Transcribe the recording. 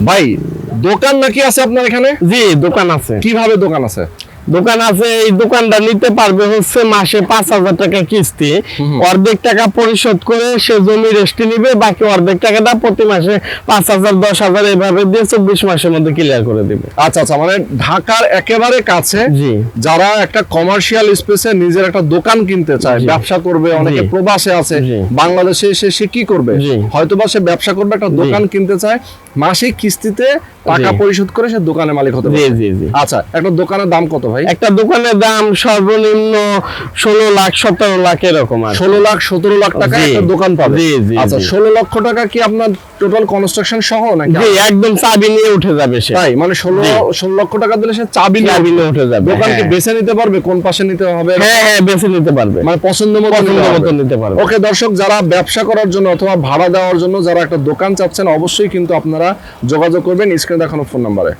ভাই দোকান নাকি আছে আপনার এখানে? জি দোকান আছে। কিভাবে দোকান আছে? দোকান আছে, এই দোকানটা নিতে পারবে হচ্ছে মাসে 5,000 টাকা কিস্তি, অর্ধেক টাকা পরিশোধ করে সে জমি রেস্টে নিবে, বাকি অর্ধেক টাকাটা প্রতি মাসে 5,000 10,000 এভাবে দিয়ে 24 মাসের মধ্যে ক্লিয়ার করে দিবে। আচ্ছা আচ্ছা, মানে ঢাকার একেবারে কাছে জি। যারা একটা কমার্শিয়াল স্পেসে নিজের একটা দোকান কিনতে চায়, ব্যবসা করবে, অনেকে প্রবাসে আছে, বাংলাদেশে এসে সে কি করবে, হয়তোবা সে ব্যবসা করবে, একটা দোকান কিনতে চায়, মাসিক কিস্তিতে টাকা পরিশোধ করে সে দোকানের মালিক হতে পারে। জি জি। আচ্ছা, একটা দোকানের দাম কত ভাই? একটা দোকানের দাম সর্বনিম্ন 16 লাখ 17 লাখ এরকম আছে। 16 লাখ 17 লাখ টাকা একটা দোকান পাবে। জি জি। আচ্ছা, 16 লক্ষ টাকা কি আপনার টোটাল কনস্ট্রাকশন সহ নাকি? জি, একদম চাবি নিয়ে উঠে যাবে সে। তাই মানে 16 লক্ষ টাকা দিলে সে চাবি নিয়ে উঠে যাবে। দোকান কি বেছে নিতে পারবে কোন পাশে নিতে হবে? হ্যাঁ হ্যাঁ, বেছে নিতে পারবে, মানে পছন্দ মতো নিতে পারবে। ওকে দর্শক, যারা ব্যবসা করার জন্য অথবা ভাড়া দেওয়ার জন্য যারা একটা দোকান চাচ্ছেন, অবশ্যই কিন্তু আপনারা যোগাযোগ করবেন স্ক্রিনে দেখানো ফোন নম্বরে।